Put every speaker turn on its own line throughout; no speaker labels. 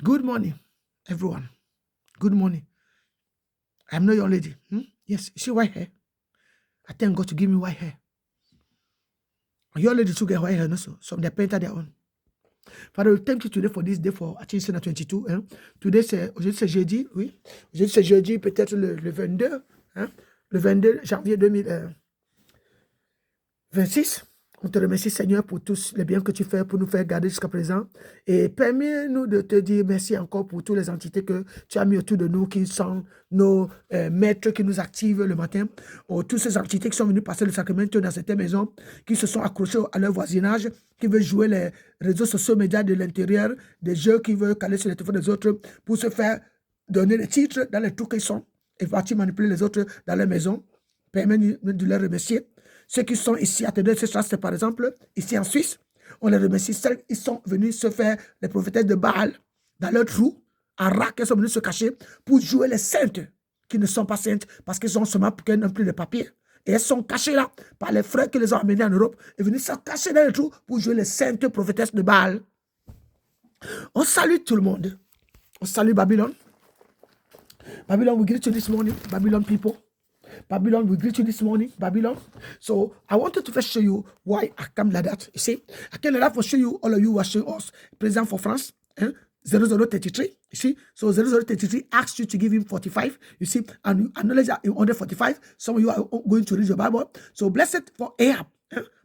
Good morning, everyone. Good morning. I'm not your lady. Yes, you see white hair. I thank God to give me white hair. Your lady to get white hair, no so. Some they painted their own. Father, we thank you today for this day for Attention 22. Today, aujourd'hui c'est jeudi, oui. Aujourd'hui c'est jeudi, peut-être le 22, le 22 janvier 2026. On te remercie, Seigneur, pour tous les biens que tu fais pour nous faire garder jusqu'à présent. Et permets-nous de te dire merci encore pour toutes les entités que tu as mis autour de nous, qui sont nos maîtres, qui nous activent le matin. Toutes ces entités qui sont venues passer le sacrement dans cette maison, qui se sont accrochées à leur voisinage, qui veulent jouer les réseaux sociaux médias de l'intérieur, des jeux qui veulent caler sur les téléphones des autres pour se faire donner des titres dans les trous qu'ils sont et partir manipuler les autres dans leur maison. Permets-nous de les remercier. Ceux qui sont ici à te donner ces chances, par exemple, ici en Suisse, on les remercie. Ils sont venus se faire les prophétesses de Baal dans leur trou, en rack, ils sont venus se cacher pour jouer les saintes qui ne sont pas saintes parce qu'ils ont seulement qu'elles n'ont plus de papier. Et elles sont cachées là par les frères qui les ont amenés en Europe et venus se cacher dans le trou pour jouer les saintes prophétesses de Baal. On salue tout le monde. On salue Babylone. Babylon, we greet you this morning. Babylon people. Babylon, we greet you this morning, Babylon. So I wanted to first show you why I come like that. You see, I came like that for show you, all of you who are showing us, President for France, 0033. You see, so 0033 asks you to give him 45. You see, and you acknowledge that in under 45. Some of you are going to read your Bible. So blessed for Ahab.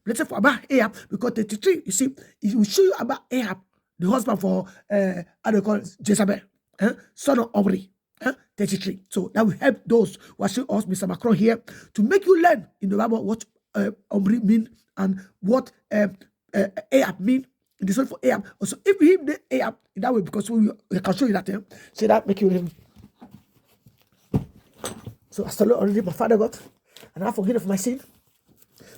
Blessed for about Ahab, because 33, you see, it will show you about Ahab, the husband for, how they call it, Jezebel, son of Omri. 33. So that will help those who are showing us, Mr. Macron here, to make you learn in the Bible what Omri mean and what Ahab mean. In the story for Ahab. Also, if we hit the Ahab in that way, because we can show you that, say that make you learn. So I salute already my Father God, and I forgive of my sin.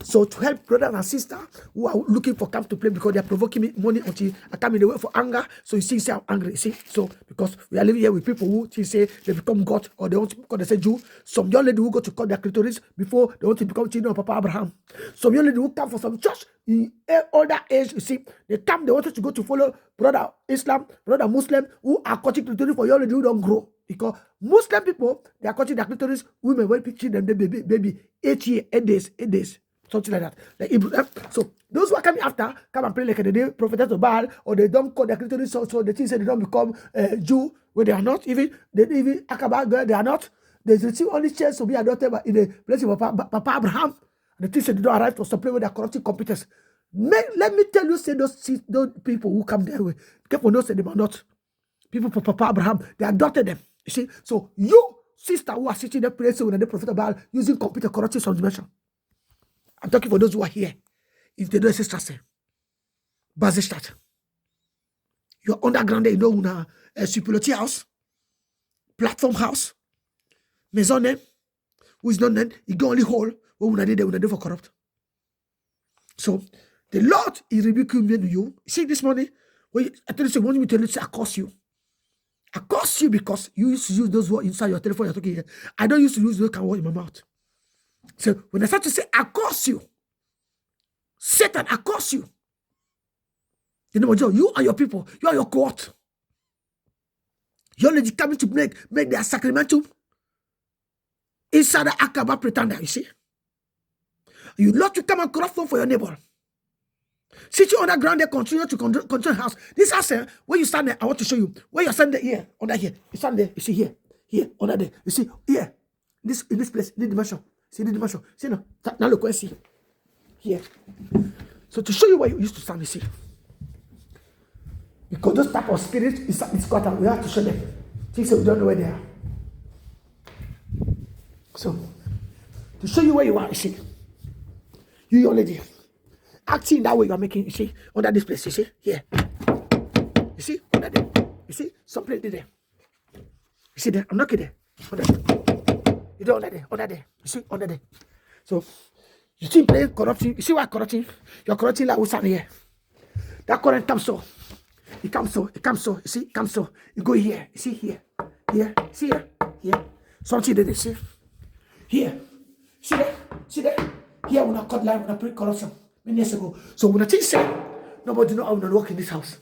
So to help brothers and sisters who are looking for camp to play because they are provoking me money until I come in the way for anger. So you see, I'm angry. See, so because we are living here with people who say they become God or they want to become, they say Jew. Some young lady who go to cut their clitoris before they want to become children of Papa Abraham. Some young lady who come from some church in older age. You see, they come, they wanted to go to follow brother Islam, brother Muslim who are cutting clitoris for young lady who don't grow. Because Muslim people, they are cutting their clitoris. Women when pitching them the baby 8 years, 8 days. Something like that. Like Hebrew. So those who are coming after come and pray like the prophetess of Baal, or they don't call their clitoris, so the things say they don't become Jew when they are not. Even Akaba girl, they are not. They receive only chance to be adopted in the place of Papa Abraham. The things say they don't arrive to supply with their corrupting competence. Let me tell you, say those people who come their way, careful, no say they are not. People for Papa Abraham, they adopted them. You see, so you sister who are sitting there praying with the prophet of Baal using computer corrupting some dimension. I'm talking for those who are here. If they don't say stress, base start. You're underground, you know, una superiority house, platform house, maison name, who is not named, you go only hole, what una do for corrupt. So the Lord is rebuking me to you. See this morning, I tell you, want me to say, I curse you. I curse you because you used to use those words inside your telephone you're talking here. I don't used to use those kind of words in my mouth. So when I start to say, I curse you, Satan, I curse you. You know, you are your people, you are your cohort. You're only coming to make their sacramentum inside the Akaba pretender, you see. You love to come and corrupt for your neighbor. Sit you on the ground, they continue to control house. This house, where you stand there, I want to show you. Where you stand there, here, under here. You stand there, you see here, under there. You see, here, in this place, this dimension. See the dimension. See now. Now look and see. Here. So to show you where you used to stand, you see. Because those type of spirits is got out. We have to show them. Things that we don't know where they are. So to show you where you are, you see. You young lady. Acting that way you are making, you see, under this place, you see, here. You see, under there. You see, some place there. You see there, I'm knocking there. Under there. You don't under there. You see, under there. So, you see playing corrupting. You see why corrupting? You're corrupting like what's here. That current comes so. It comes so. You see, it comes so. You go here. You see here. Here. See here. Something there, you see. Here. See there. Here when I cut line, when I pray corruption many years ago. So when I think say, nobody know how to walk in this house.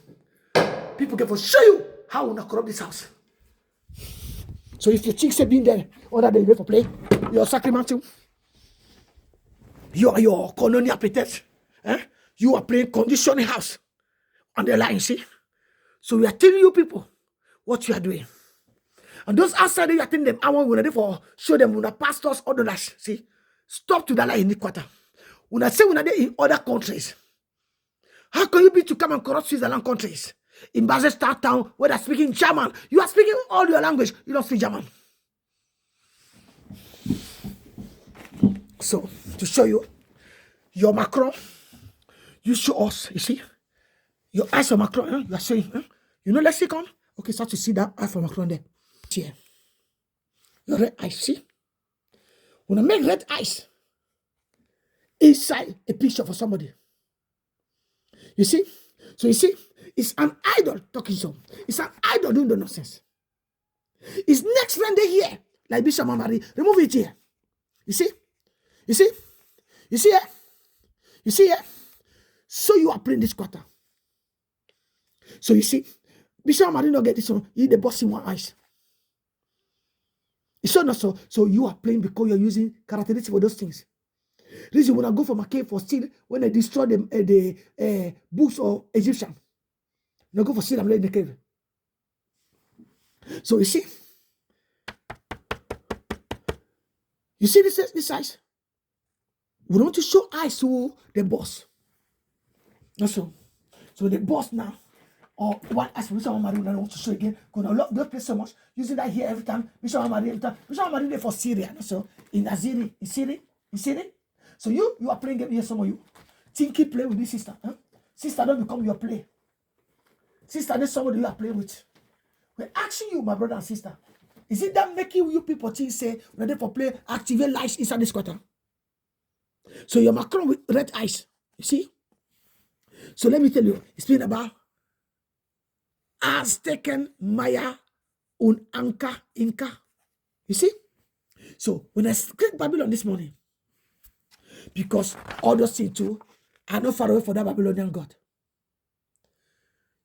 People can for show you how we not corrupt this house. So if your chick say being there, other than you for play, your sacrament, you are your colonial appetite. You are playing conditioning house on the line, see? So we are telling you people what you are doing. And those outside, you are telling them, I want to for show them when the pastors or the lash. See, stop to the line in the quarter. When I say when they in other countries, how can you be to come and corrupt Switzerland countries? In Basel town, where they're speaking German, you are speaking all your language, you don't speak German. So, to show you, your Macron, you show us, you see, your eyes for Macron, you are showing, you know lexicon? Okay, start to see that eye for Macron there. Here. Your red eyes, see? When I make red eyes inside a picture for somebody, you see? So you see, it's an idol talking so. It's an idol doing the nonsense. His next friend they here, like Bishop Mamari, remove it here. You see? You see? You see here? You see here? So you are playing this quarter. So you see, Bishop Mamari not get this one. He the boss in one eyes. It's not so. So you are playing because you're using characteristics for those things. Reason when I go for my cave for steal, when I destroy the books of Egyptian, when I go for steal, I'm in the cave. So you see this eyes. We want to show eyes to the boss. That's so. So the boss now, or what as Bishop Mamari I want to show again, because I love that place so much, using that here every time. Bishop Mamari every time. Bishop Mamari there for Syria. So in Aziri, in Syria. So you are playing game here, some of you. Tinky play with this sister. Huh? Sister don't become your play. Sister, there's somebody you are playing with. We're asking you, my brother and sister, is it that making you people think say when they for play activate lights inside this quarter? So you're Macron with red eyes. You see? So let me tell you, it's been about Aztecan, Maya, und Inca. You see? So when I click Babylon this morning, because all those things too are not far away from that Babylonian God.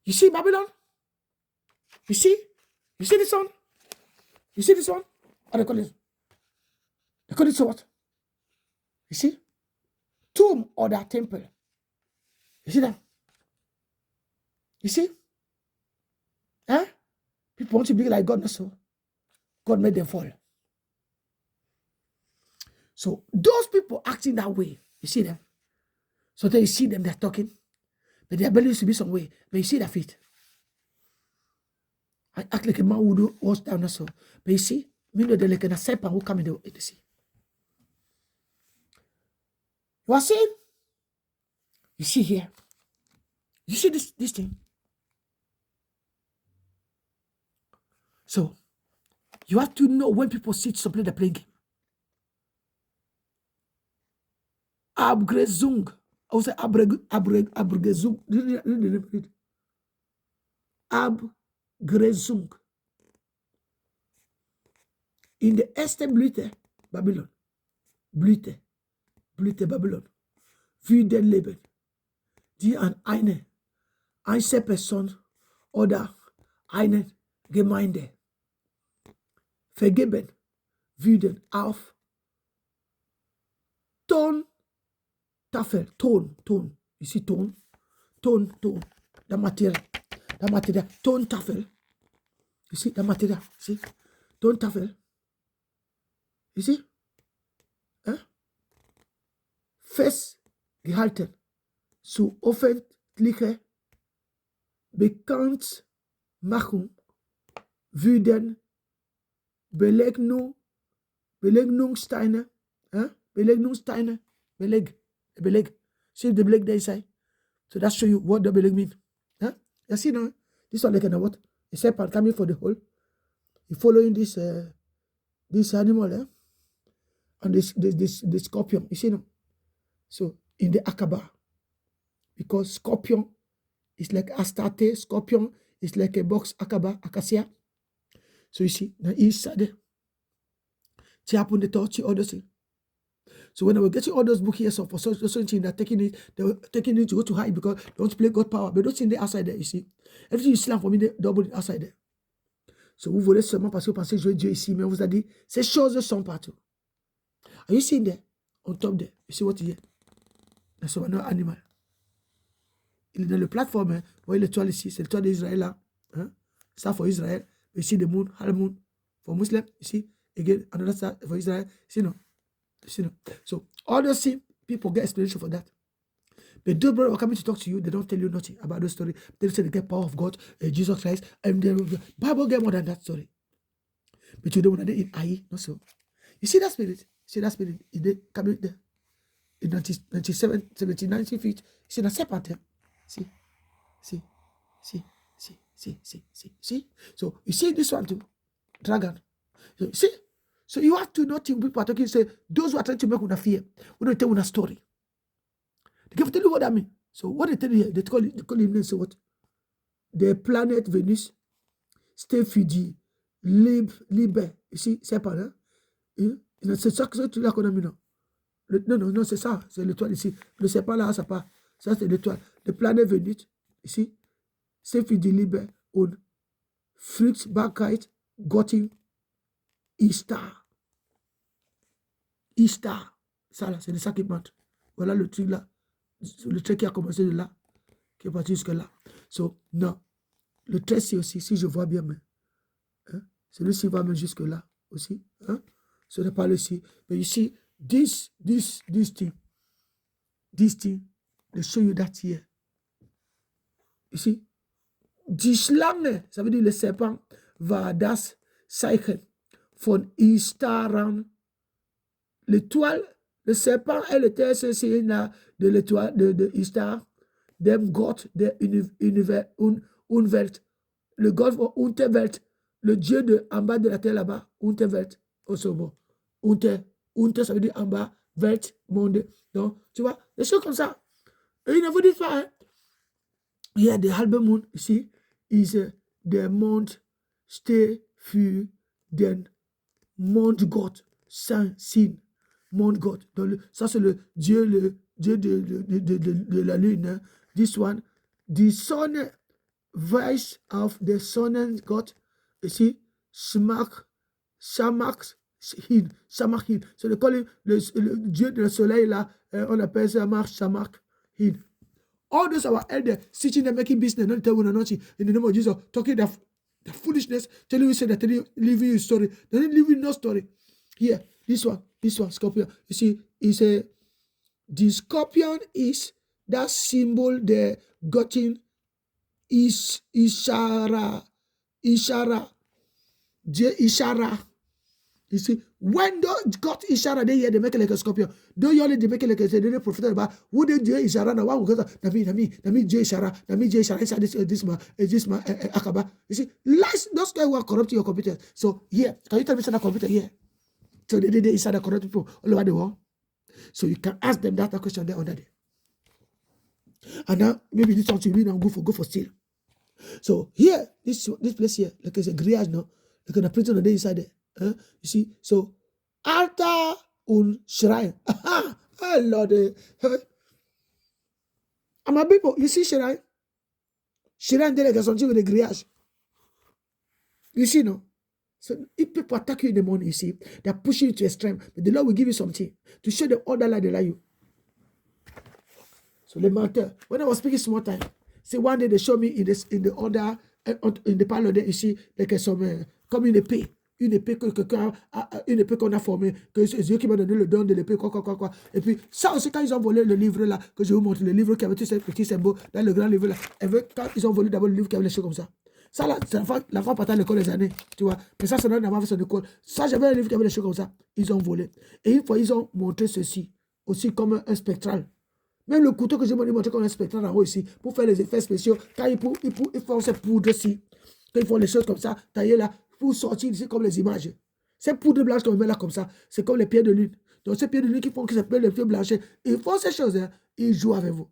You see Babylon? You see? You see this one? You see this one? What they call it? They call it so what? You see? Tomb or that temple. You see that? You see? Huh? People want to be like God, not so. God made them fall. So those people acting that way, you see them. So then you see them, they're talking, but their belly used to be some way, but you see their feet. I act like a man who do walks down also. But you see, me know they're like a serpent who come in the sea. You are saying? You see here. You see this thing? So you have to know when people sit to play the playing game. Abgrezung. I would say Abgrezung. Read. Abgrezung. In the Este Blüte, Babylon. Blüte Babylon. Wie den Leben, die an eine Person oder eine Gemeinde vergeben würden auf Tontafel. Ton. You see Ton. The material. Tontafel. You see the material. See? Tontafel. You see? Festgehalten zu öffentlicher Bekanntmachung würden Belegungssteine, Beleg. See the Beleg they say. So that show you what the Beleg mean. You see now, this one like what? A serpent coming for the hole. You following this animal, and this scorpion. You see now. So in the Akaba, because scorpion is like Astarte, scorpion is like a box Akaba, Acacia. So you see, now inside there, she happened to touch all those things. So when I was getting all those books here, so for such thing, they're taking it to go to hide because they want to play God power. But don't see the outside there, you see. Everything you slam for me, they double it outside there. So vous voulez seulement parce que vous pensez jouer Dieu ici, mais on vous a dit, ces choses sont partout. Are you seeing there? On top there. You see what you hear? That's un animal. Il est dans le plateforme. Hein. Vous voyez l'étoile ici, c'est l'étoile d'Israël là. Hein? Ça for Israel. Ici, the moon, half moon. For Muslim, you see? Again, another side for Israel. See no? So, all those things, people get explanation for that. But those brothers are coming to talk to you, they don't tell you nothing about those story. They say they get power of God, Jesus Christ, and the Bible get more than that story. But you don't want to in AI, not so. You see that spirit? It coming there. In 1970, feet. You see that serpent there? See? So you see this one too, dragon. So, see? So you have to know people are talking, say, those who are trying to make una fear, we don't tell una story. They can tell you what that means. So what they tell you here, they call it, say what? The planet Venus, stay Fiji, libre. You see, serpent, hein? C'est ça que tu l'as qu'on a mis, non? Non, c'est ça, c'est l'étoile ici. Le serpent là, ça part. Ça, c'est l'étoile. The planet Venus, ici, stay Fiji, libre, on Fruits, Bacchite, Gotting, Easter. Ça là, c'est de ça qui monte. Voilà le truc là. Le trait qui a commencé de là, qui est parti jusque là. So, non. Le trait c'est aussi, si je vois bien, mais hein, celui-ci va même jusque là aussi. Hein? Ce n'est pas le ci. Mais ici, this thing, they show you that here. Ici, die Schlange, ça veut dire le serpent, va das Zeichen von Easter. L'étoile, le serpent est le signe de l'étoile de Easter, dem Gott der Unwelt, le Gott von Unterwelt, le Dieu de en bas de la terre là-bas, Unterwelt, aussi bon. Unter, ça veut dire en bas, Welt, monde. Donc, tu vois, des choses comme ça. Et il ne vous dit pas, hein. Yeah, the halbe moon, you see, is the month stay für den Mondgott, Saint Sin, Mondgott. Ça, c'est le Dieu de la lune. Hein. This one, the Sonne weist auf the Sonnengott, you see, Samach hin. So they call him le Dieu du soleil là, on appelle ça Samach hin. All those our elders sitting there making business, not telling you nothing in the name of Jesus, talking that foolishness, telling you say that living you story. They didn't live in no story. Here, this one, scorpion. You see, the scorpion is that symbol the Gotting is Ishara. You see, when they got Ishara, they make it like a scorpion. Don't you only they make it like a they prophet about who they do Ishara now? One because Nami J Ishara, inside this man, Akaba. You see, lies those guys who are corrupting your computers. So here, can you tell me something computer here? So they Ishara corrupt people all over the world. So you can ask them that question there under there. And now maybe this one to read and go for steal. So here, this place here, like it's a grillage now, like in a prison on the inside there. You see, so altar und shrine. Oh Lord, and my people, you see shrine there like something with a grillage. You see, no. So if people attack you in the morning, you see, they are pushing you to extreme, but the Lord will give you something to show them all that lie they lie you. So the matter. When I was speaking small time, see one day they show me in the order in the parlor there, you see, like some comme une épée que quelqu'un une épée qu'on a formée, que c'est Dieu qui m'a donné le don de l'épée, quoi. Et puis ça aussi quand ils ont volé le livre là, que je vous montre, le livre qui avait tous ces petits symboles dans le grand livre là, et quand ils ont volé d'abord le livre qui avait les choses comme ça. Ça là, l'enfant partait à l'école des années, tu vois. Mais ça n'a pas fait son école. Ça, j'avais un livre qui avait des choses comme ça. Ils ont volé. Et une fois, ils ont montré ceci, aussi comme un spectral. Même le couteau que j'ai montré comme un spectral en haut ici, pour faire les effets spéciaux, quand ils font ces poudres ici, quand ils font les choses comme ça, taillées là, pour sortir ici comme les images. Ces poudres blanches qu'on met là comme ça, c'est comme les pieds de lune. Donc ces pieds de lune qui font qu'ils s'appellent les pieds blanchis, ils font ces choses, hein, ils jouent avec vous.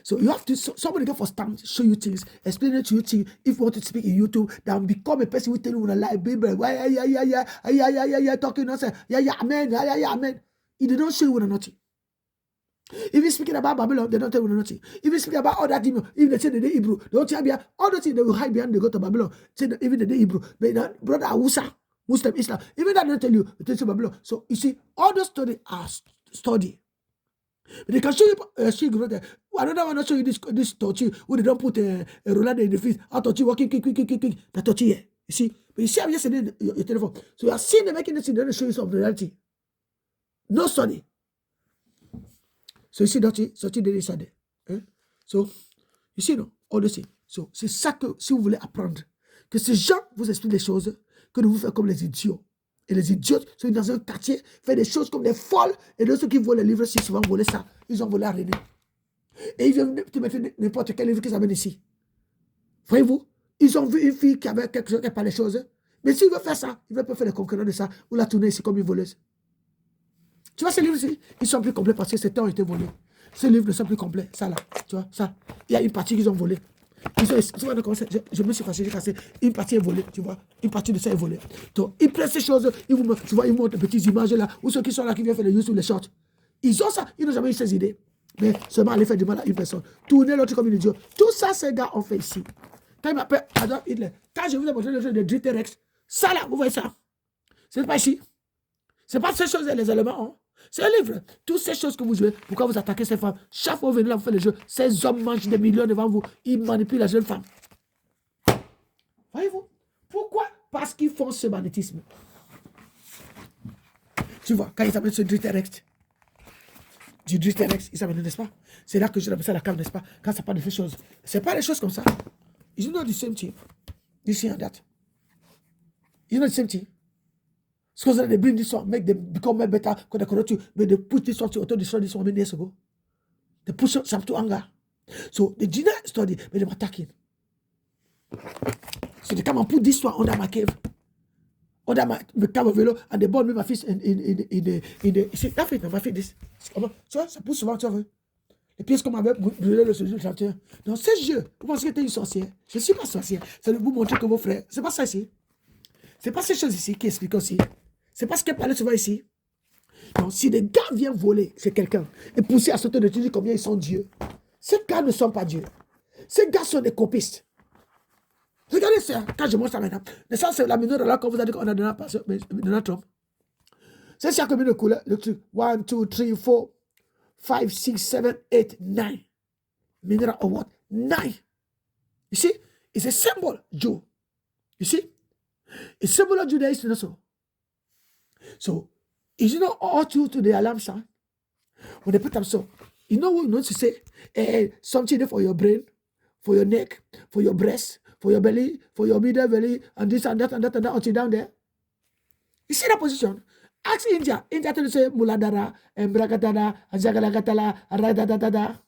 So you have to, somebody go for stand, show you things, explain it to you things. If you want to speak in YouTube, then become a person who tell you when I lie, baby, yeah, talking nonsense, yeah, amen, yeah, amen. If they don't show you, we're naughty. If you're speaking about Babylon, they don't tell you we're naughty. If you're speaking about all that, if they say the Hebrew, they don't tell you all the things they will hide behind. They go to Babylon. Say even the Hebrew, but brother Awusa, Muslim, Islam, even that they don't tell you, they tell you Babylon. So you see, all those studies are study. But they can show you another one. I'll show you this touchy where they don't put a roller in the feet. I touchy walking quick. That touchy here. You see, but you see, I'm yesterday your telephone. So you are seeing them making this thing. They don't show you some of the reality. No study. So you see, sorti de ça. So you see, non, all those things. So c'est ça que si vous voulez apprendre, que ces gens vous expliquent des choses, que de vous faire comme les idiots. Et les idiots sont dans un quartier, font des choses comme des folles, et ceux qui volent les livres, si souvent volent ça, ils ont volé à René. Et ils viennent te mettre n'importe quel livre qu'ils amènent ici. Voyez-vous, ils ont vu une fille qui avait quelque chose qui n'a pas les choses, mais s'ils veulent faire ça, ils veulent pas faire les concurrents de ça, ou la tourner ici comme une voleuse. Tu vois, ces livres-ci, ils sont plus complets parce que ces temps ont été volés. Ces livres ne sont plus complets. Ça là, tu vois, ça. Il y a une partie qu'ils ont volée. Je me suis cassé. Une partie est volée, tu vois. Une partie de ça est volée. Donc, ils prennent ces choses, tu vois, ils montrent des petites images là, ou ceux qui sont là, qui viennent faire les news sur les shorts. Ils ont ça, ils n'ont jamais eu ces idées. Mais seulement aller faire du mal à une personne. Tourner l'autre comme un idiot. Tout ça, ces gars ont fait ici. Quand ils m'appellent Adolf Hitler, quand je vous ai montré le jeu de Driterex, ça là, vous voyez ça. C'est pas ici. C'est pas ces choses, les éléments. Hein. C'est un livre. Toutes ces choses que vous jouez, pourquoi vous attaquez ces femmes? Chaque fois que vous venez là, vous faites le jeu. Ces hommes mangent des millions devant vous. Ils manipulent la jeune femme. Voyez-vous? Pourquoi? Parce qu'ils font ce magnétisme. Tu vois, quand ils amènent ce Driterex, du Driterex, ils amènent, n'est-ce pas? C'est là que je l'appelle ça la cave, n'est-ce pas? Quand ça parle de ces choses. C'est pas des choses comme ça. Ils know the same thing. This and that. You know the same thing. Because they bring this one, make them become better, because they correct you, but they put this one to auto-destroy this one many years ago. They push some to anger. So they did not study, but they were attacking. So they come and put this one under my cave, under my cave of velo, and they burn me my fist in the. You see, that fait, my fait this. Tu vois, ça pousse souvent, tu vois. Les pièces comme avec brûler le chanteur. Dans ces jeux, vous pensez que tu es une sorcière? Je ne suis pas sorcière. C'est de vous montrer que vos frères. C'est pas ça ici. C'est pas ces choses ici qui expliquent aussi. C'est pas ce qu'elle parlait souvent ici. Donc, si des gars viennent voler chez quelqu'un et pousser à sauter de dire combien ils sont Dieu, ces gars ne sont pas Dieu. Ces gars sont des copistes. Regardez ça, quand je montre ça maintenant. Ça, c'est la minute là quand vous avez dit qu'on a Donald Trump. C'est ça combien de couleurs? Le truc 1, 2, 3, 4, 5, 6, 7, 8, 9. Mineral award. 9. You see? It's a symbol, Jew. You see? A symbol of Judaism also. So, is it not all to the alarm sound? When they put them so, you know what you know to say? Something for your brain, for your neck, for your breast, for your belly, for your middle belly, and this and that and that and that until down there. You see that position? Ask India. India to say Muladara, Embragadada, Azagalagatala, Radadada.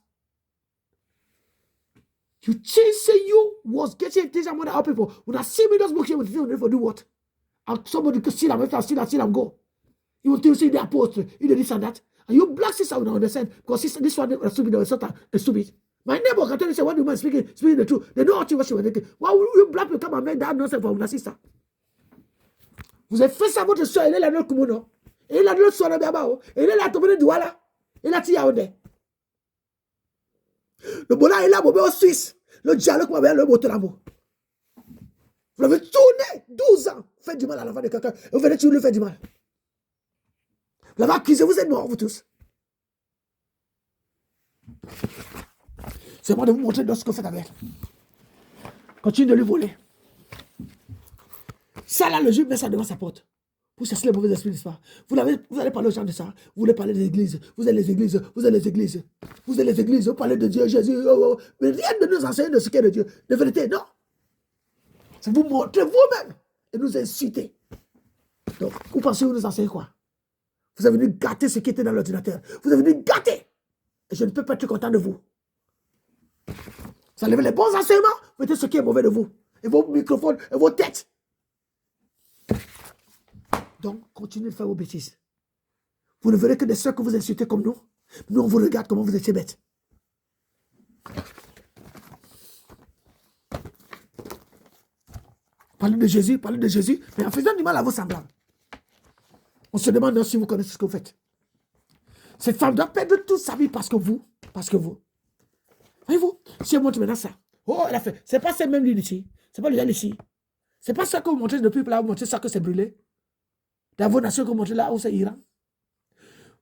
You change say you was getting things among our people. When I see me those books here with you, for do what? And somebody could see them, see them go. You will still see the apostle, you know this and that. And you black sister will not understand because sister, this one is stupid or stupid. My neighbor can tell you say what the man speaking the truth. They know what she was thinking. Why will you black people come and make that nonsense for my sister? Vous avez fait ça votre soeur, elle est là dans le Kumuno. Elle est là dans le soir de Biabao. Elle est là tombée de Douala. Elle est là tia Ode. Le Bola est là, au Suisse. Le dialogue m'a bien le mot de l'amour. Vous l'avez tourné 12 ans. Faites du mal à l'enfant de quelqu'un. Et vous venez toujours lui faire du mal. Vous l'avez accusé, vous êtes morts, vous tous. C'est moi de vous montrer ce que vous faites avec. Continuez de lui voler. Ça là, le juge met ça devant sa porte. Pour chasser les mauvais esprits, n'est-ce pas? Vous allez parler aux gens de ça. Vous voulez parler des églises. Vous êtes les églises. Vous êtes les églises. Vous êtes les églises. Vous parlez de Dieu, Jésus. Oh. Mais rien de nous enseigner de ce qu'est de Dieu. De vérité, non. C'est vous montrer vous-même et nous inciter. Donc, vous pensez que vous nous enseignez quoi? Vous avez venu gâter ce qui était dans l'ordinateur. Vous avez venu gâter. Et je ne peux pas être content de vous. Vous enlevez les bons enseignements, mettez ce qui est mauvais de vous. Et vos microphones, et vos têtes. Donc, continuez de faire vos bêtises. Vous ne verrez que des soeurs que vous insultez comme nous. Nous, on vous regarde comment vous étiez bêtes. Parlez de Jésus, mais en faisant du mal à vos semblables. On se demande si vous connaissez ce que vous faites. Cette femme doit perdre toute sa vie parce que vous. Voyez-vous, si elle montre maintenant ça. Oh, elle a fait. C'est pas ces mêmes lignes ici. C'est pas les gens ici. C'est pas ça que vous montrez depuis là, vous montrez ça que c'est brûlé. Dans vos nations que vous montrez là où c'est Iran.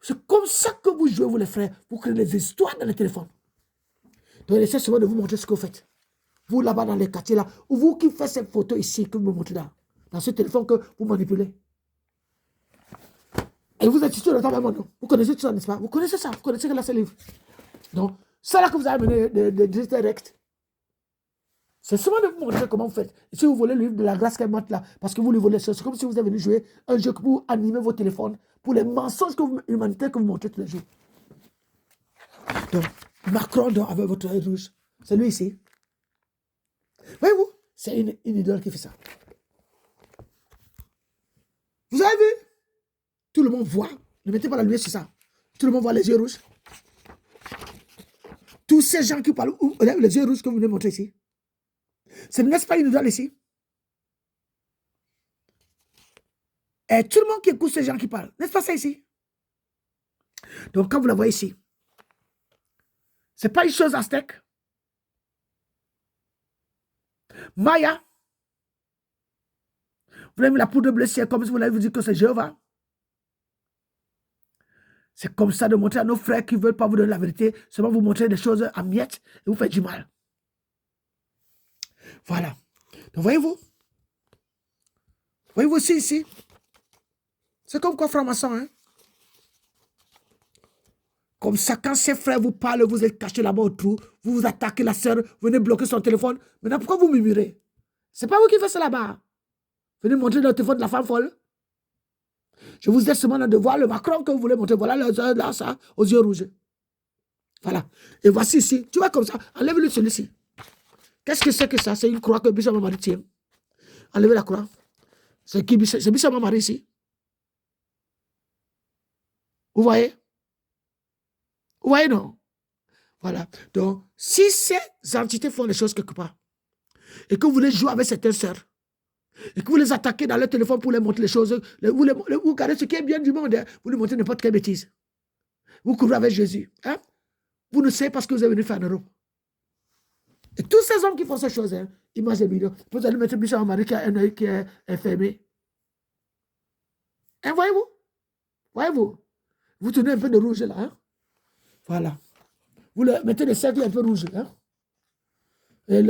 C'est comme ça que vous jouez, vous les frères. Vous créez des histoires dans les téléphones. Donc, il essaie souvent de vous montrer ce que vous faites. Vous là-bas dans les quartiers là, ou vous qui faites cette photo ici que vous me montrez là, dans ce téléphone que vous manipulez. Et vous êtes sur le temps même, non? Vous connaissez tout ça, n'est-ce pas? Vous connaissez ça, vous connaissez que là, c'est livre. Donc, ça là que vous avez mené de direct. C'est seulement de vous montrer comment vous faites. Et si vous volez le livre de la grâce qu'elle montre là, parce que vous lui volez ça, c'est comme si vous avez venu jouer un jeu pour animer vos téléphones, pour les mensonges que l'humanité que vous montrez tous les jours. Donc, Macron donc, avec votre œil rouge, c'est lui ici. Voyez-vous, c'est une idole qui fait ça. Vous avez vu? Tout le monde voit. Ne mettez pas la lumière sur ça. Tout le monde voit les yeux rouges. Tous ces gens qui parlent, les yeux rouges que vous venez montrer ici. Ce n'est pas une idole ici. Et tout le monde qui écoute ces gens qui parlent. N'est-ce pas ça ici? Donc, quand vous la voyez ici, ce n'est pas une chose aztèque. Maya. Vous avez mis la poudre bleue, c'est comme si vous l'avez dit que c'est Jéhovah. C'est comme ça de montrer à nos frères qui ne veulent pas vous donner la vérité, seulement vous montrer des choses à miettes et vous faites du mal. Voilà. Donc, voyez-vous? Voyez-vous ici? C'est comme quoi, franc-maçon, hein? Comme ça, quand ses frères vous parlent, vous êtes caché là-bas au trou, vous vous attaquez la sœur, venez bloquer son téléphone. Maintenant, pourquoi vous murmurez? C'est pas vous qui faites ça là-bas. Venez montrer le téléphone de la femme folle. Je vous ai seulement de voir le Macron que vous voulez montrer. Voilà là, ça, aux yeux rouges. Voilà. Et voici ici. Tu vois comme ça. Enlève-le celui-ci. Qu'est-ce que c'est que ça? C'est une croix que Bishop Mamari tient. Enlevez la croix. C'est qui? C'est Bishop Mamari ici. Vous voyez, non? Voilà. Donc, si ces entités font des choses quelque part, et que vous voulez jouer avec certaines sœurs, et que vous les attaquez dans leur téléphone pour les montrer les choses, vous regardez ce qui est bien du monde, hein, vous lui montrez n'importe quelle bêtise. Vous courez avec Jésus. Hein? Vous ne savez pas ce que vous avez venu faire en Europe. Et tous ces hommes qui font ces choses, hein, images des vidéos, vous allez mettre Bishop Mamari qui a un œil qui est fermé. Hein, voyez-vous? Vous tenez un peu de rouge là. Hein? Voilà. Vous mettez des cercles un peu rouges. Hein? Et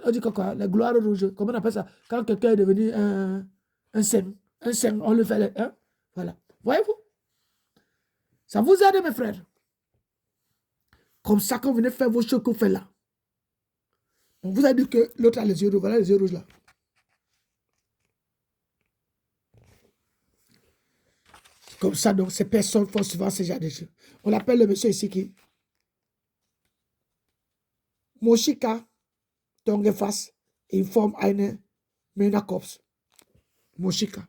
on dit quoi? La gloire rouge. Comment on appelle ça? Quand quelqu'un est devenu un saint. Un saint, on le fait. Hein? Voilà. Voyez-vous? Ça vous aide, mes frères. Comme ça, quand vous venez faire vos choses que vous faites là. On vous a dit que l'autre a les yeux rouges. Voilà les yeux rouges là. Comme ça, donc, ces personnes font souvent ce genre de choses. On appelle le monsieur ici qui? Moshika Tongefas informe eine Männerkorps. Moshika.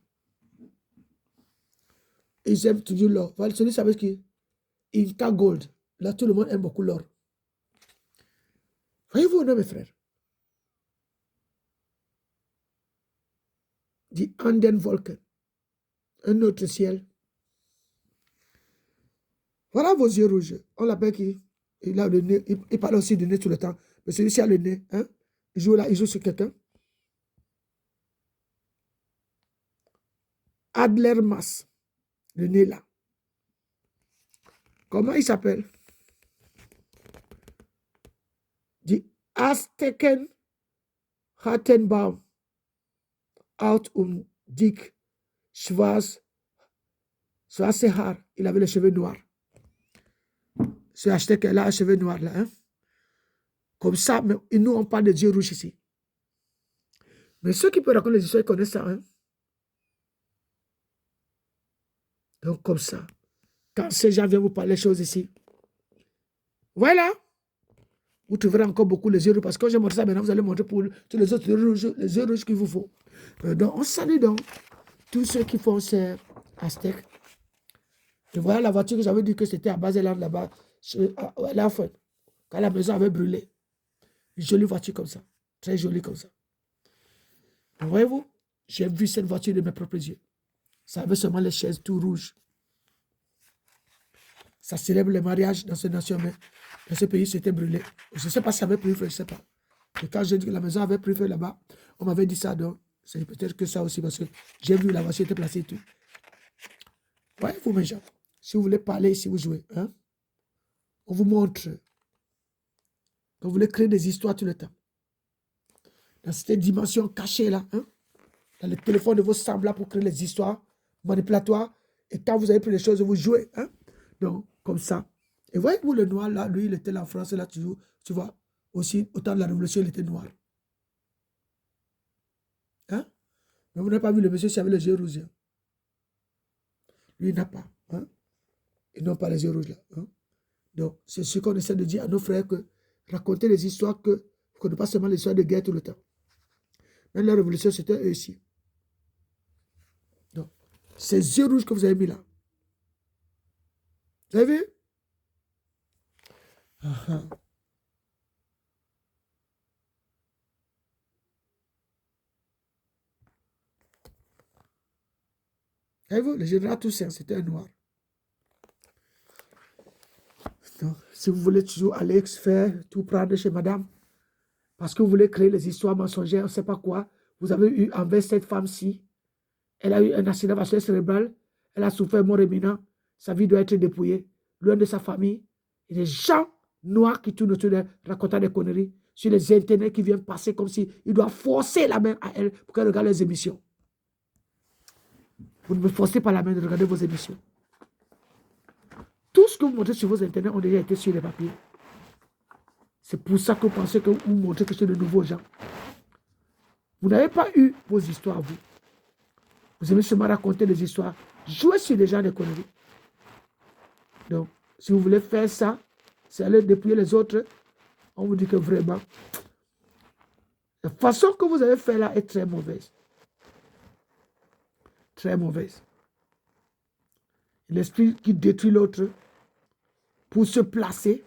Ils aiment toujours l'or. Voilà, celui ça veut dire Inca Gold. Là, tout le monde aime beaucoup l'or. Voyez-vous, non, mes frères? Dit Anden Volcan. Un autre ciel. Voilà vos yeux rouges. On l'appelle qui? Il a le nez. Il parle aussi du nez tout le temps. Mais celui-ci a le nez. Hein? Il joue là, il joue sur quelqu'un. Adler Mas. Le nez là. Comment il s'appelle? Dit Azteken Rattenbaum. Out Dick Schwarzehaar. Il avait les cheveux noirs. Ce Aztèque là a les cheveux noirs là. Hein? Comme ça, mais nous on parle de Dieu rouge ici. Mais ceux qui peuvent raconter les histoires, ils connaissent ça. Hein? Donc comme ça, quand ces gens viennent vous parler des choses ici, voilà, vous trouverez encore beaucoup les yeux rouges, parce que quand j'ai montré ça maintenant, vous allez montrer pour tous les autres les yeux rouges qu'il vous faut. Donc on salue donc tous ceux qui font ces Aztèques. Et voilà la voiture que j'avais dit que c'était à Baseland là-bas, à la fin, quand la maison avait brûlé. Une jolie voiture comme ça, très jolie comme ça. Donc voyez-vous, j'ai vu cette voiture de mes propres yeux. Ça avait seulement les chaises tout rouges. ça célèbre les mariages dans cette nation, mais dans ce pays, c'était brûlé. Je ne sais pas si ça avait pris feu, je ne sais pas. Et quand j'ai dit que la maison avait pris feu là-bas, on m'avait dit ça, donc c'est peut-être que ça aussi, parce que j'ai vu la voiture était placée et tout. Ouais, vous, mes gens, si vous voulez parler, si vous jouez, hein, on vous montre que vous voulez créer des histoires tout le temps. Dans cette dimension cachée là, hein, dans le téléphone de vos semblables pour créer les histoires manipulatoires. Et quand vous avez pris les choses, vous jouez. Hein? Donc, comme ça. Et voyez-vous, le noir, là, lui, il était là en France, là, tu vois, aussi, au temps de la Révolution, il était noir. Hein? Mais vous n'avez pas vu le monsieur qui avait les yeux rouges. Hein? Lui, il n'a pas. Hein? Ils n'ont pas les yeux rouges, là. Hein? Donc, c'est ce qu'on essaie de dire à nos frères, que raconter les histoires que vous ne connaissez pas seulement l'histoire de guerre tout le temps. Même la Révolution, c'était eux ici. Donc, ces yeux rouges que vous avez mis là. Vous avez vu? Voyez-vous, le général Toussaint, c'était un noir. Donc, si vous voulez toujours aller faire tout prendre chez madame, parce que vous voulez créer les histoires mensongères, on ne sait pas quoi, vous avez eu envers cette femme-ci, elle a eu un accident vasculaire cérébral, elle a souffert mort imminent, sa vie doit être dépouillée, loin de sa famille, et des gens noirs qui tournent autour d'elle, racontant des conneries, sur les internets qui viennent passer comme si ils doivent forcer la main à elle pour qu'elle regarde les émissions. Vous ne me forcez pas la main de regarder vos émissions. Tout ce que vous montrez sur vos internets ont déjà été sur les papiers. C'est pour ça que vous pensez que vous montrez que c'est de nouveaux gens. Vous n'avez pas eu vos histoires, vous. Vous aimez seulement raconter des histoires. Jouer sur les gens des conneries. Donc, si vous voulez faire ça, c'est aller dépouiller les autres. On vous dit que vraiment, la façon que vous avez fait là est très mauvaise. Très mauvaise. L'esprit qui détruit l'autre pour se placer,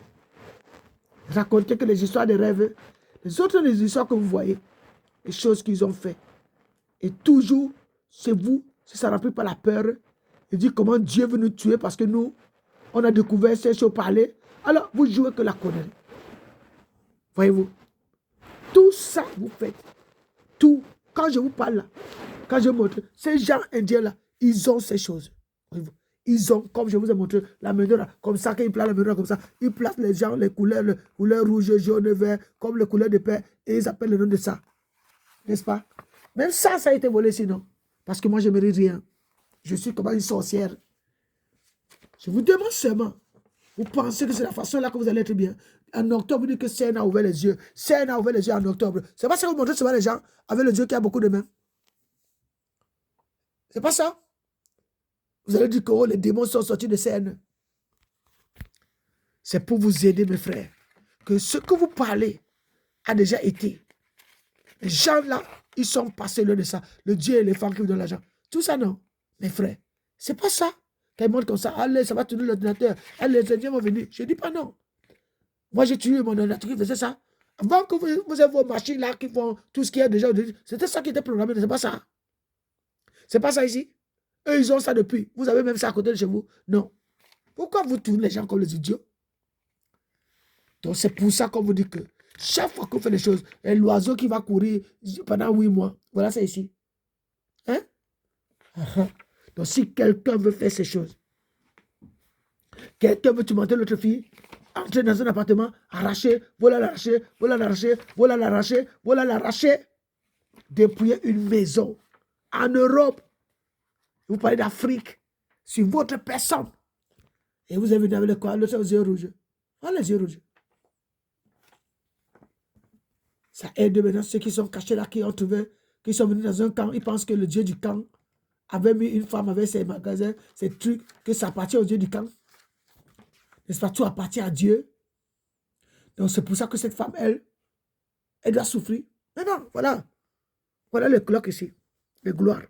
raconter que les histoires de rêves, les autres les histoires que vous voyez, les choses qu'ils ont fait. Et toujours, c'est vous, si ça ne remplit pas la peur, et dit comment Dieu veut nous tuer parce que nous, on a découvert ces choses parler. Alors, vous jouez que la connerie. Voyez-vous, tout ça, vous faites. Tout. Quand je vous parle là, quand je montre, ces gens indiens là, ils ont ces choses. Voyez-vous. Ils ont, comme je vous ai montré, la menorah là, comme ça, quand ils placent la menorah comme ça, ils placent les gens, les couleurs rouge, jaune, vert, comme les couleurs de paix, et ils appellent le nom de ça. N'est-ce pas? Même ça, ça a été volé sinon. Parce que moi, je ne mérite rien. Je suis comme une sorcière. Je vous demande seulement, vous pensez que c'est la façon là que vous allez être bien. En octobre, vous dites que Seigneur a ouvert les yeux. Seigneur a ouvert les yeux en octobre. C'est pas ça que vous montrez souvent les gens avec le Dieu qui a beaucoup de mains. C'est pas ça. Vous allez dire que oh, les démons sont sortis de scène. C'est pour vous aider, mes frères, que ce que vous parlez a déjà été. Les gens là, ils sont passés loin de ça. Le Dieu et les femmes qui vous donnent l'argent. Tout ça, non. Mes frères, c'est pas ça. Quand ils montrent comme ça, allez, ça va tourner l'ordinateur. Allez, les Indiens vont venir. Je ne dis pas non. Moi, j'ai tué mon ordinateur qui faisait ça. Avant que vous ayez vos machines là qui font tout ce qu'il y a déjà, c'était ça qui était programmé. C'est pas ça. C'est pas ça ici. Eux, ils ont ça depuis. Vous avez même ça à côté de chez vous. Non. Pourquoi vous tournez les gens comme les idiots? Donc, c'est pour ça qu'on vous dit que chaque fois qu'on fait les choses, l'oiseau qui va courir pendant 8 mois, voilà ça ici. Hein? Donc, si quelqu'un veut faire ces choses, quelqu'un veut tumenter l'autre fille, entrer dans un appartement, arracher, voilà l'arracher, voilà l'arracher, voilà l'arracher, voilà l'arracher, dépouiller une maison en Europe. Vous parlez d'Afrique, sur votre personne. Et vous avez venu avec le quoi? L'autre aux yeux rouges. Ah, les yeux rouges. Ça aide maintenant ceux qui sont cachés là, qui ont trouvé, qui sont venus dans un camp. Ils pensent que le Dieu du camp avait mis une femme avec ses magasins, ses trucs, que ça appartient au Dieu du camp. N'est-ce pas? Tout appartient à Dieu. Donc c'est pour ça que cette femme, elle doit souffrir. Mais non, voilà. Voilà le clock ici. Les gloires.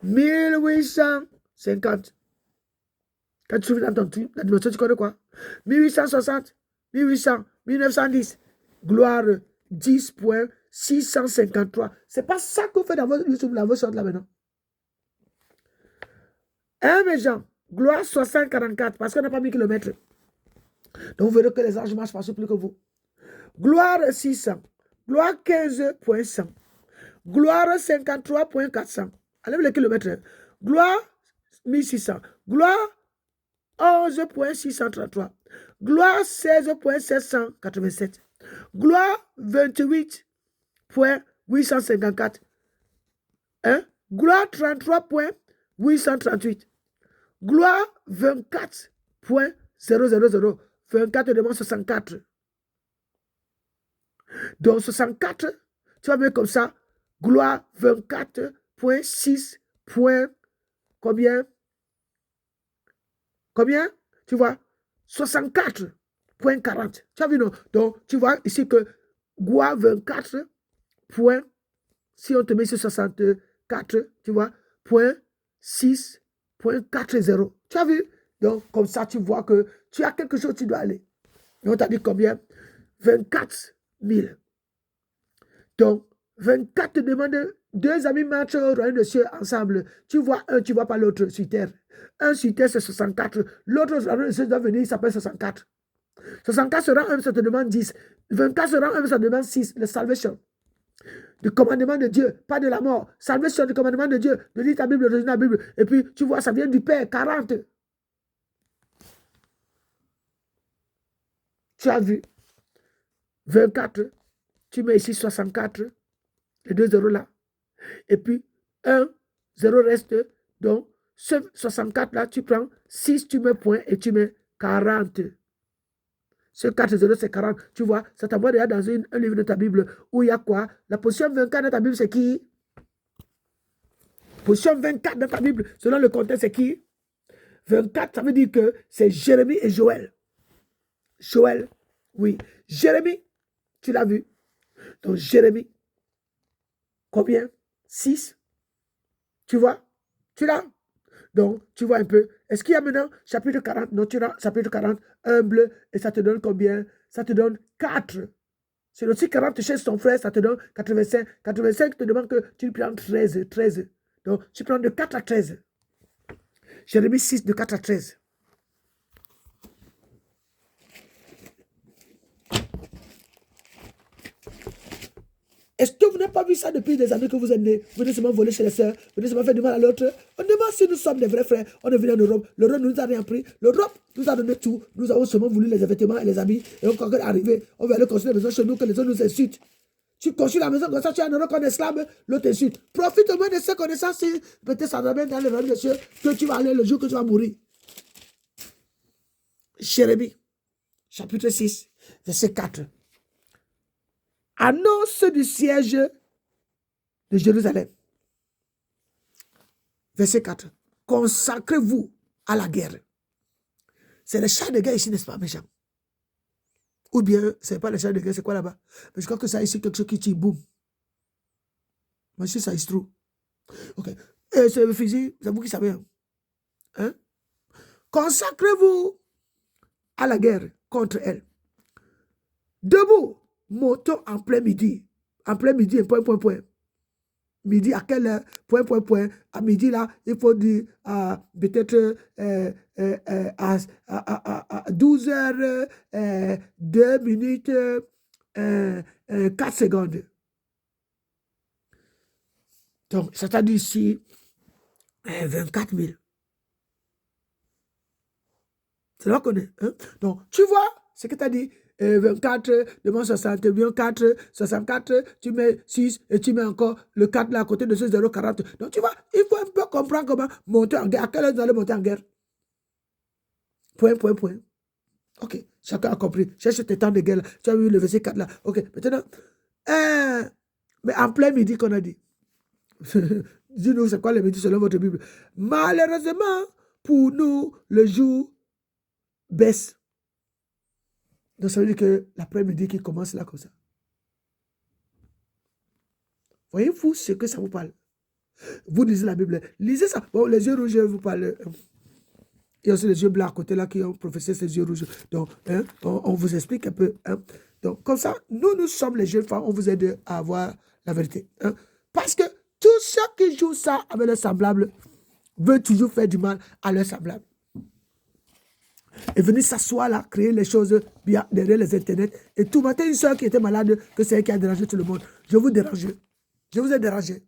1850. Quand tu souffres dans ton truc, la dimension, tu connais quoi? 1860, 1800, 1910. Gloire 10.653. C'est pas ça qu'on fait dans votre YouTube, là, vous sortez là maintenant. Hein, mes gens? Gloire 60-44, parce qu'on n'a pas mis kilomètres. Donc, vous verrez que les anges marchent pas plus que vous. Gloire 600. Gloire 15.100. Gloire 53.400. Allez, les kilomètres. Gloire 1600. Gloire 11.633. Gloire 16.787. Gloire 28.854. Hein? Gloire 33.838. Gloire 24.000. 24 demande 64. Donc 64, tu vas mettre comme ça. Gloire 24.6. Combien? Combien? Tu vois? 64.40. Tu as vu, non? Donc, tu vois ici que gloire 24. Si on te met sur 64, tu vois, point 6.40. Tu as vu? Donc, comme ça, tu vois que tu as quelque chose, tu dois aller. Et on t'a dit combien? 24 000. Donc, 24 demande, deux amis marchent au royaume des cieux ensemble. Tu vois un, tu ne vois pas l'autre sur terre. Un sur terre, c'est 64. L'autre royaume des cieux doit venir, il s'appelle 64. 64 sera un, ça te demande 10. 24 sera un, ça te demande 6. Le salvation. Du commandement de Dieu, pas de la mort. Salvation du commandement de Dieu. De lire ta Bible, de lire la Bible. Et puis, tu vois, ça vient du Père, 40. Tu as vu? 24. Tu mets ici 64. Les 2 zéros là. Et puis, 1, 0 reste. Donc, ce 64 là, tu prends 6, tu mets point et tu mets 40. Ce 4 0, c'est 40. Tu vois, ça t'envoie déjà dans un livre de ta Bible où il y a quoi? La position 24 de ta Bible, c'est qui? Position 24 dans ta Bible, selon le contexte, c'est qui? 24, ça veut dire que c'est Jérémie et Joël. Joël, oui. Jérémie, tu l'as vu. Donc, Jérémie, combien? 6. Tu vois? Tu l'as? Donc, tu vois un peu. Est-ce qu'il y a maintenant chapitre 40? Non, tu as chapitre 40, humble, et ça te donne combien? Ça te donne 4. C'est aussi 40 chez ton frère, ça te donne 85. 85 te demande que tu prends 13. 13. Donc, tu prends de 4 à 13. Jérémie 6, de 4 à 13. Est-ce que vous n'avez pas vu ça depuis des années que vous êtes nés? Vous venez seulement voler chez les sœurs, vous venez seulement faire du mal à l'autre. On demande si nous sommes des vrais frères. On est venu en Europe. L'Europe ne nous a rien pris. L'Europe nous a donné tout. Nous avons seulement voulu les vêtements et les habits. Et quand on est arrivé, on va aller construire la maison chez nous, que les autres nous insultent. Tu construis la maison comme ça, tu as un euro qu'on est esclave, l'autre insulte. Profite au moins de ces connaissances. Peut-être ça ramène dans le royaume des cieux que tu vas aller le jour que tu vas mourir. Jérémie, chapitre 6, verset 4. Annonce du siège de Jérusalem. Verset 4. Consacrez-vous à la guerre. C'est le char de guerre ici, n'est-ce pas, méchant? Ou bien, ce n'est pas le char de guerre, c'est quoi là-bas? Mais je crois que ça ici, quelque chose qui tire, boum. Monsieur, ça is true. Ok. Et c'est le fusil, c'est vous qui savez. Hein? Consacrez-vous à la guerre contre elle. Debout, montons en plein midi. En plein midi, point. Midi, à quelle heure? Point. À midi, là, il faut dire peut-être à 12 heures, 2 minutes, 4 secondes. Donc, ça t'a dit ici 24 000. C'est là qu'on est. Hein? Donc, tu vois ce que tu as dit. 24, demande 60, bien 4, 64, tu mets 6 et tu mets encore le 4 là à côté de ce 0,40. Donc, tu vois, il faut un peu comprendre comment monter en guerre. À quelle heure vous allez monter en guerre? Point. Ok, chacun a compris. Cherche tes temps de guerre là. Tu as vu le verset 4 là. Ok, maintenant, mais en plein midi qu'on a dit. Dis-nous, c'est quoi le midi selon votre Bible? Malheureusement, pour nous, le jour baisse. Donc, ça veut dire que l'après-midi qui commence là comme ça. Voyez-vous ce que ça vous parle? Vous lisez la Bible, lisez ça. Bon, les yeux rouges, je vous parle. Il y a aussi les yeux blancs à côté là qui ont professé ces yeux rouges. Donc, hein, on vous explique un peu. Hein. Donc, comme ça, nous sommes les jeunes femmes, on vous aide à avoir la vérité. Hein. Parce que tous ceux qui jouent ça avec leurs semblables veulent toujours faire du mal à leurs semblables. est venue s'asseoir là, créer les choses derrière les internets. Et tout matin, une soeur qui était malade, que c'est elle qui a dérangé tout le monde. Je vous dérange. Je vous ai dérangé.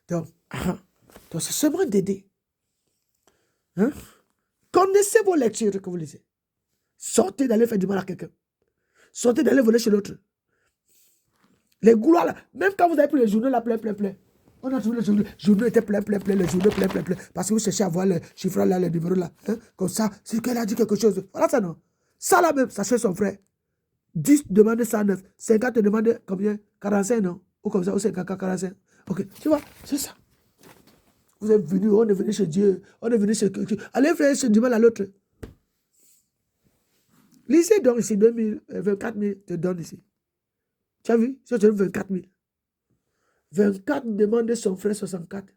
Donc c'est seulement d'aider. Hein? Connaissez vos lectures que vous lisez. Sortez d'aller faire du mal à quelqu'un. Sortez d'aller voler chez l'autre. Les gouloirs là, même quand vous avez pris les journaux là, plein. On a trouvé les journaux étaient plein, les journaux plein. Parce que vous cherchez à voir les chiffres là, les numéros là. Hein? Comme ça, c'est qu'elle a dit quelque chose. Voilà ça non. Ça là même, ça chez son frère. 10 demande 109. 50 demande combien? 45 non? Ou comme ça, ou 50, 45. Ok, tu vois, c'est ça. Vous êtes venus, on est venu chez Dieu. On est venu chez quelqu'un. Allez faire du mal à l'autre. Lisez donc ici, 24 000 te donne ici. Tu as vu? Ça te donne 24 000. 24 demande son frère 64.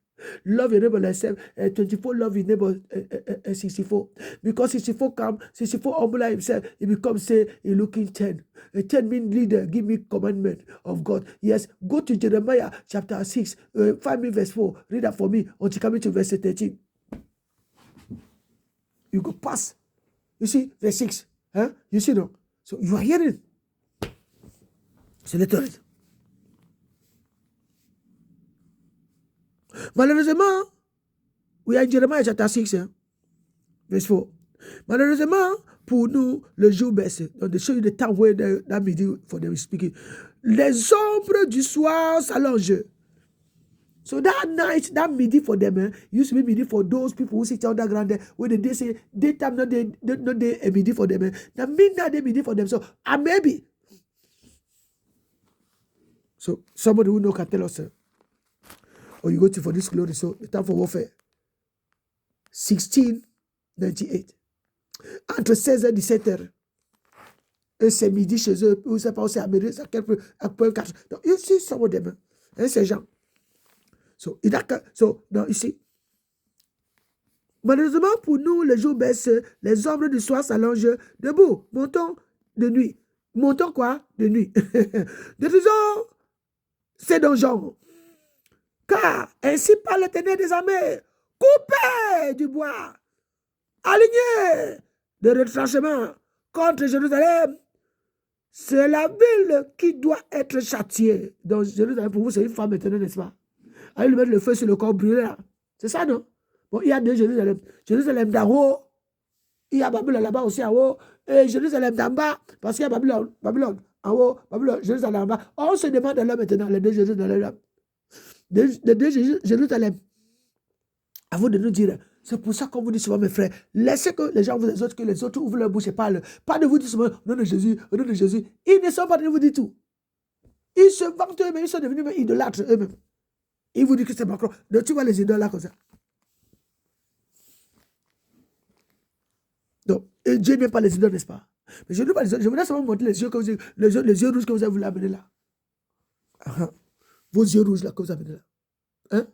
Love your neighbor like yourself. 24 love your neighbor 64. Because 64 come, 64 humble himself. He becomes say he looking 10. 10 mean leader. Give me commandment of God. Yes. Go to Jeremiah chapter 6. 5 verse 4. Read that for me until coming to verse 13. You go pass. You see verse 6. Huh? You see no? So you are hearing. C'est l'éternité. Malheureusement, we are in Jeremiah chapter 6, hein, verse 4. Malheureusement, pour nous, le jour baisse. Donc, they show you the time where that midi for them speaking. Les ombres du soir s'allongent. So that night, that midi for them, used to be midi for those people who sit on the ground there, where they say daytime, not a midi for them. Now midnight they midi for them. So, maybe. So, somebody who know can tell us, or you go to for this glory, so the time for warfare. 1698. Entre 16h et 17h. Et c'est midi chez eux, ou c'est pas aussi à midi, à quel point 4. Donc, you see some of them, ces gens. So, non, ici. Malheureusement pour nous, le jour baisse, les ombres du soir s'allongent. Debout, montons de nuit. Montons quoi? De nuit. Détruisons ces donjons. Car ainsi parle l'Éternel des armées, coupez du bois, alignez de retranchements contre Jérusalem. C'est la ville qui doit être châtiée. Donc Jérusalem, pour vous, c'est une femme maintenant, n'est-ce pas? Allez lui mettre le feu sur le corps brûlé là. C'est ça, non? Bon, il y a deux Jérusalem. Jérusalem d'en haut, il y a Babylone là-bas aussi en haut, et Jérusalem d'en bas, parce qu'il y a Babylone en haut, Babylone, Jérusalem en bas. On se demande là maintenant, les deux Jérusalem là. De Jérusalem. À vous de nous dire, c'est pour ça qu'on vous dit souvent, mes frères, laissez que les gens vous exhortent, que les autres ouvrent leur bouche et parlent. Pas de vous dire souvent, au nom de Jésus, au nom de Jésus. Ils ne sont pas de vous dire tout. Ils se vantent eux-mêmes, ils sont devenus idolâtres eux-mêmes. Ils vous disent que c'est Macron. Donc tu vois les idoles là comme ça. Donc, et Dieu n'aime pas les idoles, n'est-ce pas? Mais je ne veux pas les idoles. Je voudrais seulement montrer les yeux rouges que vous avez voulu amener là. Vos yeux rouges là que vous avez là. Hein?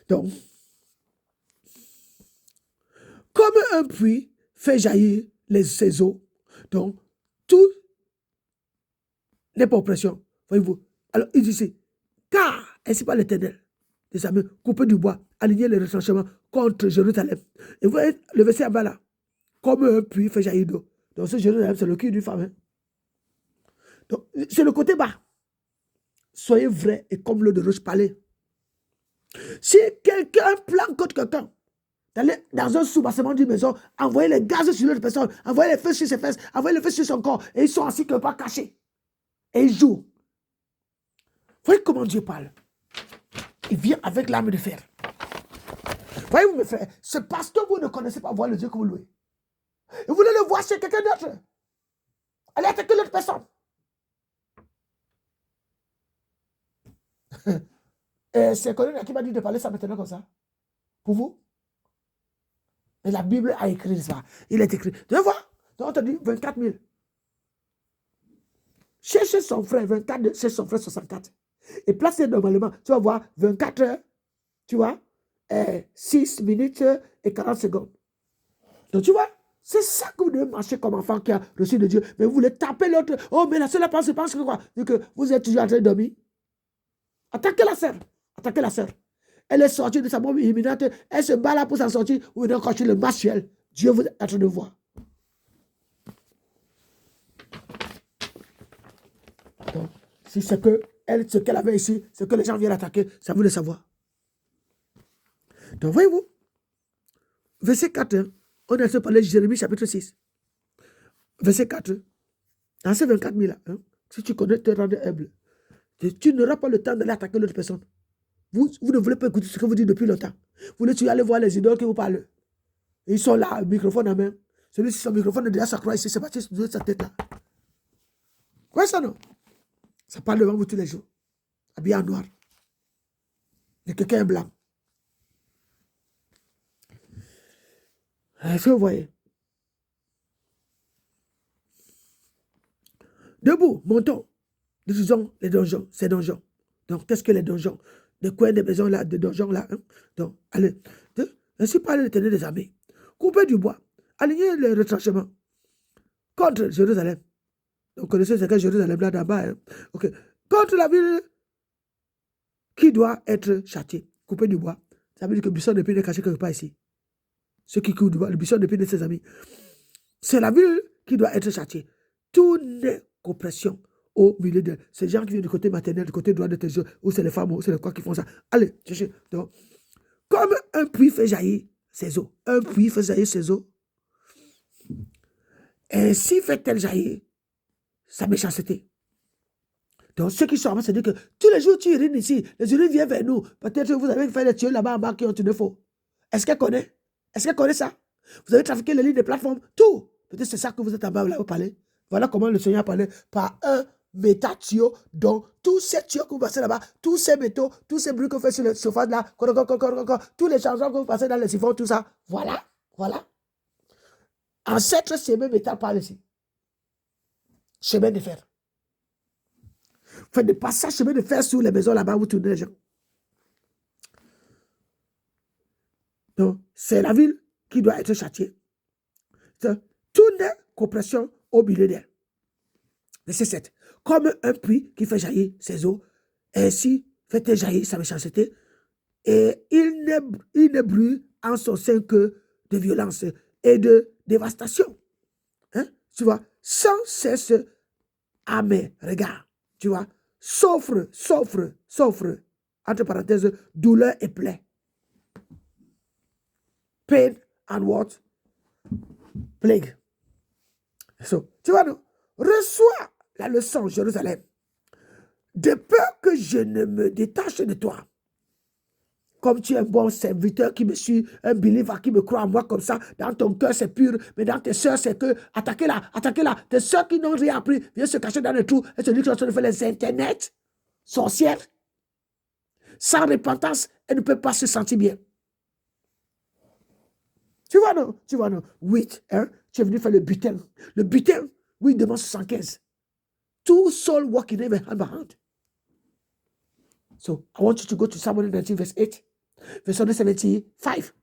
Donc, comme un puits fait jaillir ses eaux, donc tout n'est pas oppression. Voyez-vous? Alors, il dit ici, car ainsi par l'Éternel, des armées, couper du bois, aligner les retranchements contre Jérusalem. Et vous voyez le verset en bas là, comme un puits fait jaillir d'eau. Donc, ce Jérusalem, c'est le cul d'une femme. Hein? Donc, c'est le côté bas. Soyez vrai et comme l'eau de roche parlez. Si quelqu'un plante contre quelqu'un, d'aller dans un soubassement d'une maison, envoyer les gaz sur l'autre personne, envoyer les feux sur ses fesses, envoyer les feux sur son corps, et ils sont assis quelque part cachés. Et ils jouent. Voyez comment Dieu parle. Il vient avec l'arme de fer. Voyez-vous, mes frères, c'est parce que vous ne connaissez pas voir le Dieu que vous louez. Et vous voulez le voir chez quelqu'un d'autre. Allez attaquer l'autre personne. Et c'est Colin qui m'a dit de parler ça maintenant comme ça. Pour vous. Mais la Bible a écrit ça. Il est écrit. Tu vois? Donc on te dit 24 000. Cherchez son frère 24, chez son frère 64. Et placez normalement, tu vas voir 24 heures, tu vois, 6 minutes et 40 secondes. Donc tu vois, c'est ça que vous devez marcher comme enfant qui a reçu de Dieu. Mais vous voulez taper l'autre. Oh, mais la seule pense que quoi? Que vous êtes toujours en train de dormir. Attaquez la sœur. Attaquez la sœur. Elle est sortie de sa mort imminente. Elle se bat là pour s'en sortir. Ou bien quand tu le martial. Dieu vous est en train de voir. Donc, si c'est que elle, ce qu'elle avait ici, ce que les gens viennent attaquer, ça vous le savoir. Donc, voyez-vous, verset 4, hein, on a parlé de Jérémie chapitre 6. Verset 4, dans ces 24 000 là, hein, si tu connais te rendre humble, tu n'auras pas le temps d'aller attaquer l'autre personne. Vous ne voulez pas écouter ce que vous dites depuis longtemps. Vous voulez aller voir les idoles qui vous parlent. Et ils sont là, microphone en main. Celui-ci, son microphone est déjà s'accroît ici, c'est parti de sa tête là. Quoi ça non? Ça parle devant vous tous les jours. Habillé en noir. Et quelqu'un est blanc. Est-ce que vous voyez? Debout, montons. Nous disons les donjons, ces donjons. Donc, qu'est-ce que les donjons? Des coins des maisons là, des donjons là. Hein? Donc, allez. Ainsi parle l'Éternel des armées. Coupez du bois. Alignez les retranchements. Contre Jérusalem. Donc, vous connaissez ce qu'est Jérusalem là d'en-bas. Hein? Ok. Contre la ville qui doit être châtiée. Coupez du bois. Ça veut dire que le buisson de pine est caché quelque part ici. Ceux qui coupent du bois, le buisson de pine de ses amis. C'est la ville qui doit être châtiée. Tout n'est qu'oppression au milieu de ces gens qui viennent du côté maternel, du côté droit de tes yeux, ou c'est les femmes, ou c'est les quoi qui font ça. Allez, cherchez. Donc, comme un puits fait jaillir ses eaux, un puits fait jaillir ses eaux, ainsi fait-elle jaillir sa méchanceté. Donc, ceux qui sont en c'est-à-dire que tous les jours, tu urines ici, les urines viennent vers nous. Peut-être que vous avez fait les tuyaux là-bas en bas qui ont une faux. Est-ce qu'elle connaît? Est-ce qu'elle connaît ça? Vous avez trafiqué les lignes de plateforme, tout. Peut-être c'est ça que vous êtes en bas là, vous parlez. Voilà comment le Seigneur parlait par un métatio. Donc, tous ces tuyaux que vous passez là-bas, tous ces métaux, tous ces bruits que vous faites sur le surface là, tous les changements que vous passez dans les siphons, tout ça. Voilà, voilà. Ancêtre chemin métal par ici. Chemin de fer. Faites des passages chemin de fer sur les maisons là-bas, vous tournez les gens. Donc, c'est la ville qui doit être châtiée. Tout n'est qu'oppression au milieu d'elle. Verset 7. Comme un puits qui fait jaillir ses eaux, ainsi fait-elle jaillir sa méchanceté, et il ne brûle en son sein que de violence et de dévastation. Hein? Tu vois, sans cesse à mes regards. Tu vois, souffre, entre parenthèses, douleur et plaie. Pain and what? Plague. So, tu vois, non? Reçois la leçon, Jérusalem. De peur que je ne me détache de toi. Comme tu es un bon serviteur qui me suit, un believer qui me croit en moi comme ça, dans ton cœur c'est pur, mais dans tes soeurs c'est que, attaquez-la. Tes soeurs qui n'ont rien appris, viennent se cacher dans le trou et se disent qu'ils sont en train de faire les internets, sorcières. Sans repentance, elles ne peuvent pas se sentir bien. Tu vois, non? Oui, hein? Tu es venu faire le butin. Le butin, oui, demande 75. Two souls walking in hand by hand. So, I want you to go to Psalm 119, verse 8, verse 175.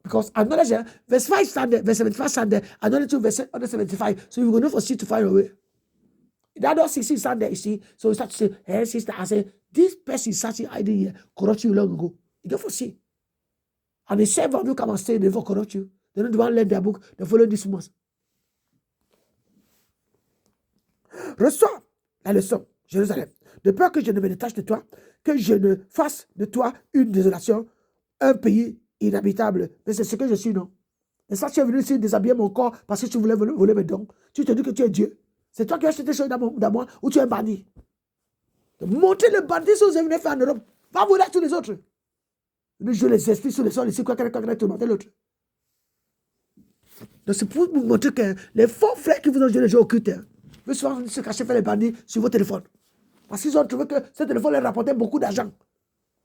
Because another verse 5 stand there, verse 75 stand there, another 2 verse 175. So, you're going to foresee to find a way. That does 16 stand there, you see. So, you start to say, hey, sister, I say, this person is such an idea corrupt you long ago. You don't foresee. And the same of you come and say they will corrupt you. They don't want to learn their book. They follow this month. Reçois la leçon, Jérusalem. De peur que je ne me détache de toi, que je ne fasse de toi une désolation, un pays inhabitable. Mais c'est ce que je suis, non? Et ça, tu es venu ici déshabiller mon corps parce que tu voulais voler mes dons. Tu te dis que tu es Dieu. C'est toi qui as acheté des choses dans moi ou tu es un bandit. Montrez le bandit si vous venez faire en Europe. Va voler à tous les autres. Nous jouons les esprits sur les sols ici, quoi tu montes l'autre. Donc c'est pour vous montrer que les faux frères qui vous ont joué les jeux occultes, veulent souvent se cacher faire les bandits sur vos téléphones. Parce qu'ils ont trouvé que ce téléphone leur rapportait beaucoup d'argent.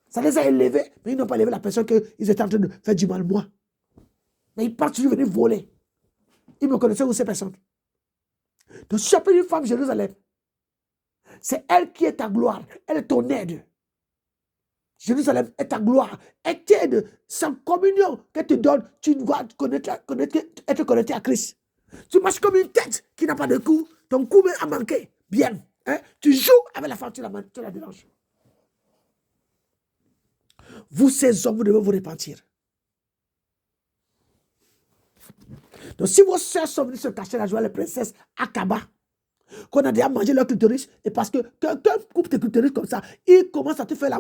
Ça les a élevés, mais ils n'ont pas élevé la personne qu'ils étaient en train de faire du mal, moi. Mais ils partent toujours venir voler. Ils me connaissaient où ces personnes. Donc, si tu une femme Jérusalem, c'est elle qui est ta gloire. Elle est ton aide. Jérusalem est ta gloire. Elle t'aide. Sans communion qu'elle te donne, tu dois être connecté à Christ. Tu marches comme une tête qui n'a pas de cou. Ton cou a manqué. Bien. Hein? Tu joues avec la femme, tu la déranges. Vous, ces hommes, vous devez vous repentir. Donc, si vos soeurs sont venues se cacher la joie, les princesses Akaba, qu'on a déjà mangé leur clitoris, et parce que quelqu'un coupe tes clitoris comme ça, il commence à te faire la